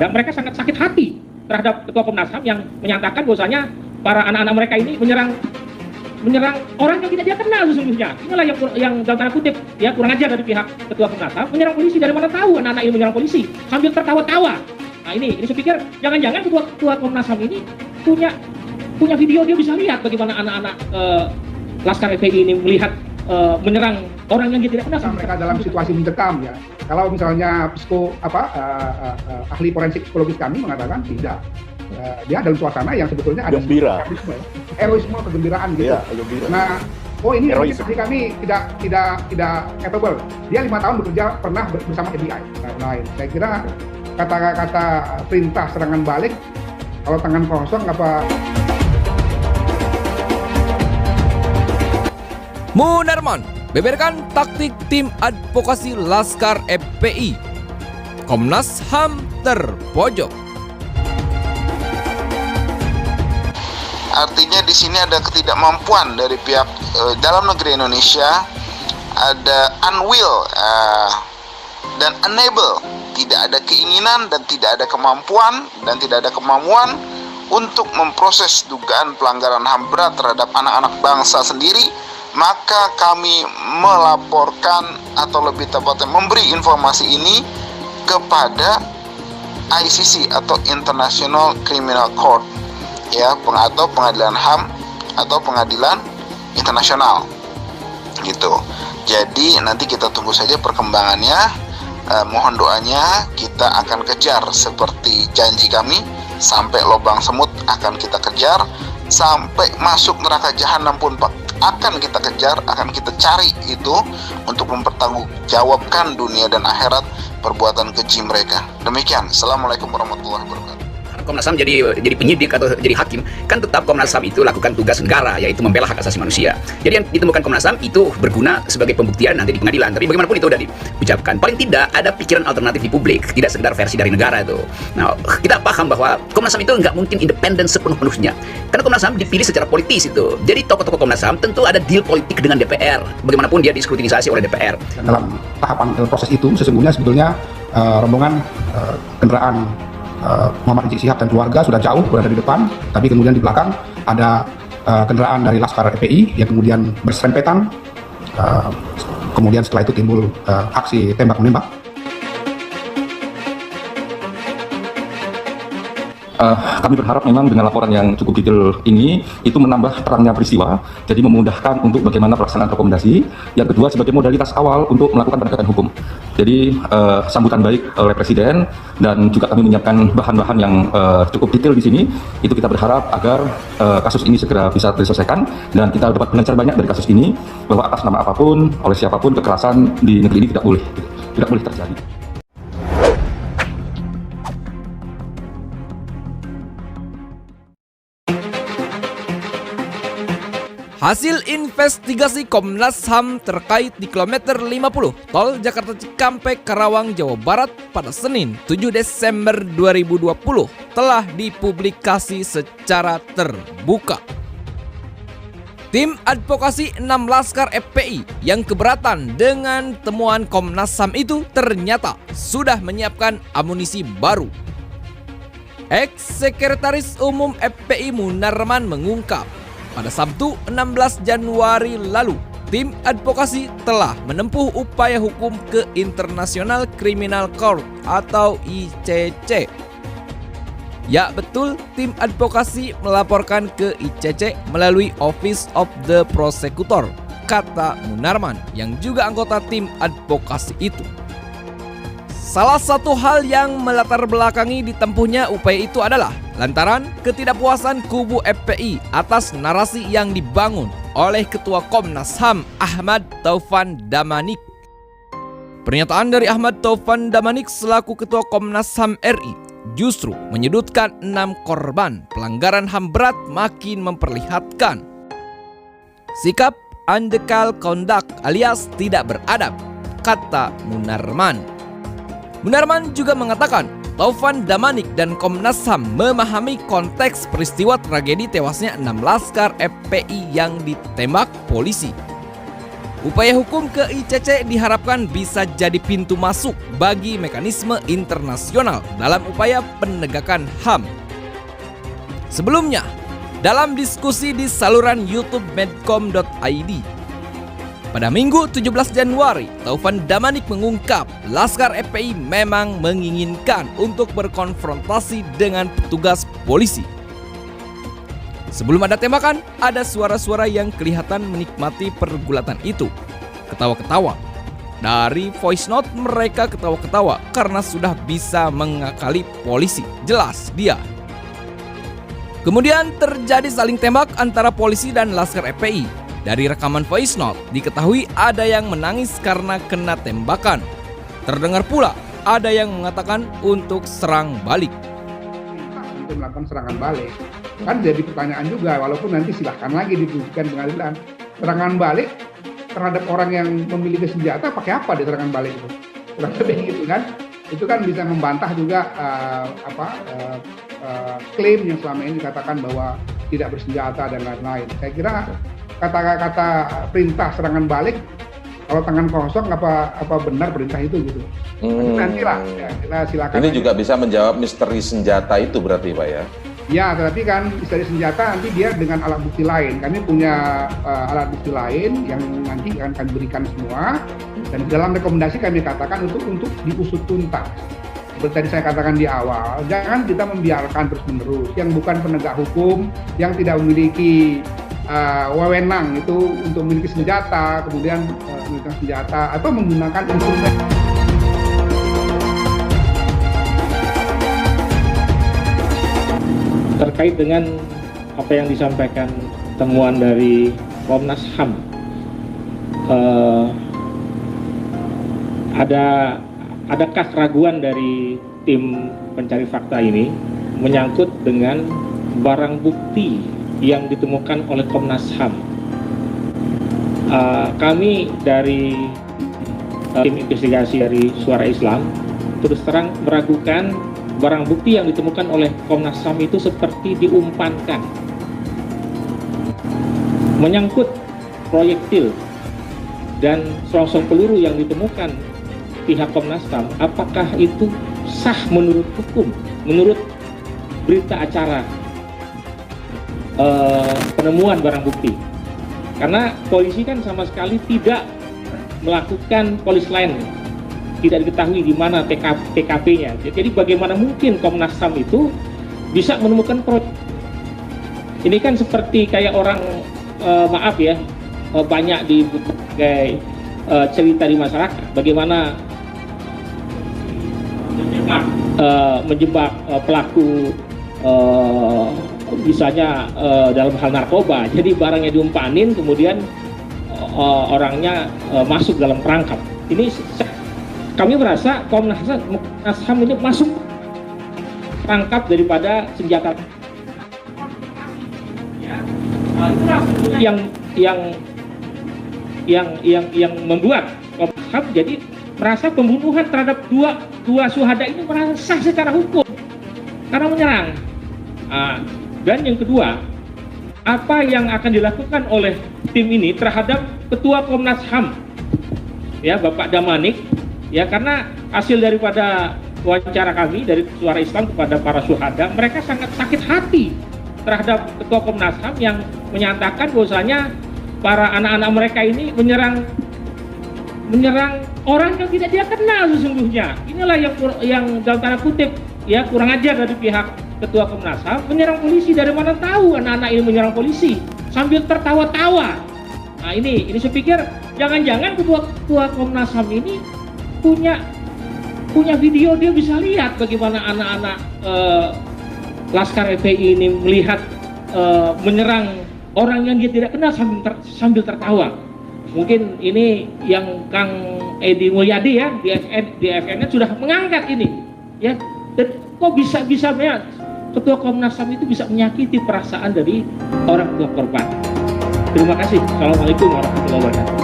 dan mereka sangat sakit hati terhadap Ketua Komnas HAM yang menyatakan bahwasanya para anak-anak mereka ini menyerang orang yang tidak dia kenal sesungguhnya. Inilah yang dalam tanda kutip ya kurang ajar dari pihak Ketua Komnas HAM, menyerang polisi. Dari mana tahu anak-anak ini menyerang polisi sambil tertawa-tawa. Nah ini saya pikir jangan-jangan Ketua Komnas HAM ini punya video, dia bisa lihat bagaimana anak-anak Laskar FPI ini melihat menyerang orang yang dia tidak kenal. Mereka dalam situasi mencekam ya. Kalau misalnya ahli forensik psikologis kami mengatakan tidak. Dia dalam suasana yang sebetulnya ada gembira, heroisme, kegembiraan gitu. Ya, gembira. Nah, ini seperti kami tidak capable. Dia 5 tahun bekerja pernah bersama FBI. Lain. Saya kira kata-kata perintah serangan balik kalau tangan kosong apa. Munarman beberkan taktik tim advokasi Laskar FPI. Komnas HAM terpojok. Artinya di sini ada ketidakmampuan dari pihak dalam negeri Indonesia, ada unwill dan unable, tidak ada keinginan dan tidak ada kemampuan dan tidak ada kemauan untuk memproses dugaan pelanggaran HAM berat terhadap anak-anak bangsa sendiri. Maka kami melaporkan atau lebih tepatnya memberi informasi ini kepada ICC atau International Criminal Court ya, atau pengadilan HAM atau pengadilan internasional gitu. Jadi nanti kita tunggu saja perkembangannya. Mohon doanya, kita akan kejar seperti janji kami, sampai lubang semut akan kita kejar, sampai masuk neraka jahanam pun akan kita kejar, akan kita cari itu untuk mempertanggungjawabkan dunia dan akhirat perbuatan keji mereka. Demikian. Assalamualaikum warahmatullahi wabarakatuh. Komnas HAM jadi penyidik atau jadi hakim, kan tetap Komnas HAM itu lakukan tugas negara, yaitu membela hak asasi manusia. Jadi yang ditemukan Komnas HAM itu berguna sebagai pembuktian nanti di pengadilan. Tapi bagaimanapun itu sudah diucapkan. Paling tidak ada pikiran alternatif di publik, tidak sekedar versi dari negara itu. Nah, kita paham bahwa Komnas HAM itu nggak mungkin independen sepenuh-penuhnya. Karena Komnas HAM dipilih secara politis itu. Jadi tokoh-tokoh Komnas HAM tentu ada deal politik dengan DPR. Bagaimanapun dia diskrutinisasi oleh DPR. Dalam tahapan proses itu sebetulnya rombongan kendaraan Muhammad Rizik Syihab dan keluarga sudah jauh berada di depan, tapi kemudian di belakang ada kendaraan dari Laskar FPI yang kemudian berserempetan. Kemudian setelah itu timbul aksi tembak-menembak. Kami berharap memang dengan laporan yang cukup detail ini itu menambah terangnya peristiwa, jadi memudahkan untuk bagaimana pelaksanaan rekomendasi. Yang kedua, sebagai modalitas awal untuk melakukan penegakan hukum. Jadi sambutan baik oleh Presiden, dan juga kami menyiapkan bahan-bahan yang cukup detail di sini. Itu kita berharap agar kasus ini segera bisa diselesaikan dan kita dapat belajar banyak dari kasus ini, bahwa atas nama apapun, oleh siapapun, kekerasan di negeri ini tidak boleh terjadi. Hasil investigasi Komnas HAM terkait di kilometer 50 Tol Jakarta Cikampek Karawang Jawa Barat pada Senin 7 Desember 2020 telah dipublikasi secara terbuka. Tim advokasi 6 Laskar FPI yang keberatan dengan temuan Komnas HAM itu ternyata sudah menyiapkan amunisi baru. Ex-Sekretaris Umum FPI Munarman mengungkap, pada Sabtu 16 Januari lalu, tim advokasi telah menempuh upaya hukum ke International Criminal Court atau ICC. Ya betul, tim advokasi melaporkan ke ICC melalui Office of the Prosecutor, kata Munarman yang juga anggota tim advokasi itu. Salah satu hal yang melatar belakangi ditempuhnya upaya itu adalah lantaran ketidakpuasan kubu FPI atas narasi yang dibangun oleh Ketua Komnas HAM Ahmad Taufan Damanik. Pernyataan dari Ahmad Taufan Damanik selaku Ketua Komnas HAM RI justru menyudutkan 6 korban pelanggaran HAM berat makin memperlihatkan sikap undeclared conduct alias tidak beradab, kata Munarman. Munarman juga mengatakan Taufan Damanik dan Komnas HAM memahami konteks peristiwa tragedi tewasnya 6 Laskar FPI yang ditembak polisi. Upaya hukum ke ICC diharapkan bisa jadi pintu masuk bagi mekanisme internasional dalam upaya penegakan HAM. Sebelumnya, dalam diskusi di saluran YouTube medcom.id, pada Minggu 17 Januari, Taufan Damanik mengungkap Laskar FPI memang menginginkan untuk berkonfrontasi dengan petugas polisi. Sebelum ada tembakan, ada suara-suara yang kelihatan menikmati pergulatan itu. Ketawa-ketawa. Dari voice note mereka ketawa-ketawa karena sudah bisa mengakali polisi. Jelas dia. Kemudian terjadi saling tembak antara polisi dan Laskar FPI. Dari rekaman voice note diketahui ada yang menangis karena kena tembakan. Terdengar pula ada yang mengatakan untuk serang balik. Untuk melakukan serangan balik. Kan jadi pertanyaan juga, walaupun nanti silahkan lagi diputuskan pengadilan. Serangan balik terhadap orang yang memiliki senjata pakai apa di serangan balik itu? Kurang lebih gitu kan? Itu kan bisa membantah juga klaim yang selama ini dikatakan bahwa tidak bersenjata dan lain-lain. Saya kira kata-kata perintah serangan balik, kalau tangan kosong apa benar perintah itu gitu? Nantilah, ya, kita silakan. Ini juga bisa menjawab misteri senjata itu berarti Pak ya? Ya, tetapi kan misteri senjata nanti dia dengan alat bukti lain. Kami punya alat bukti lain yang nanti akan kami berikan semua. Dan dalam rekomendasi kami katakan untuk diusut tuntas. Seperti tadi saya katakan di awal, jangan kita membiarkan terus-menerus yang bukan penegak hukum, yang tidak memiliki wewenang itu untuk memiliki senjata, kemudian menggunakan senjata atau menggunakan instrumen. Terkait dengan apa yang disampaikan temuan dari Komnas HAM, adakah keraguan dari tim pencari fakta ini menyangkut dengan barang bukti yang ditemukan oleh Komnas HAM? Kami dari tim investigasi dari Suara Islam terus terang meragukan barang bukti yang ditemukan oleh Komnas HAM itu seperti diumpankan. Menyangkut proyektil dan selongsong peluru yang ditemukan pihak Komnas HAM, apakah itu sah menurut hukum, menurut berita acara penemuan barang bukti? Karena polisi kan sama sekali tidak melakukan polis lain, tidak diketahui di mana TKP-nya. Jadi bagaimana mungkin Komnas HAM itu bisa menemukan proyek? Ini kan seperti kayak orang maaf ya, banyak di berbagai cerita di masyarakat bagaimana menjebak pelaku misalnya dalam hal narkoba. Jadi barangnya diumpanin, kemudian orangnya masuk dalam perangkap. Ini kami merasa Komnas HAM ini masuk perangkap daripada senjata yang membuat Komnas HAM jadi merasa pembunuhan terhadap dua syuhada ini merasa sah secara hukum karena menyerang. Dan yang kedua, apa yang akan dilakukan oleh tim ini terhadap Ketua Komnas HAM, ya Bapak Damanik, ya karena hasil daripada wawancara kami dari Suara Islam kepada para syuhada, mereka sangat sakit hati terhadap Ketua Komnas HAM yang menyatakan bahwasanya para anak-anak mereka ini menyerang orang yang tidak dia kenal sesungguhnya. Inilah yang dalam tanda kutip ya kurang ajar dari pihak Ketua Komnas HAM, menyerang polisi. Dari mana tahu anak-anak ini menyerang polisi sambil tertawa-tawa? Nah ini saya pikir jangan-jangan Ketua Komnas HAM ini punya video, dia bisa lihat bagaimana anak-anak Laskar FPI ini melihat menyerang orang yang dia tidak kenal sambil tertawa. Mungkin ini yang Kang Edi Mulyadi ya di FNN sudah mengangkat ini ya. Dan kok bisa ya Ketua Komnas HAM itu bisa menyakiti perasaan dari orang tua korban. Terima kasih. Assalamualaikum warahmatullahi wabarakatuh.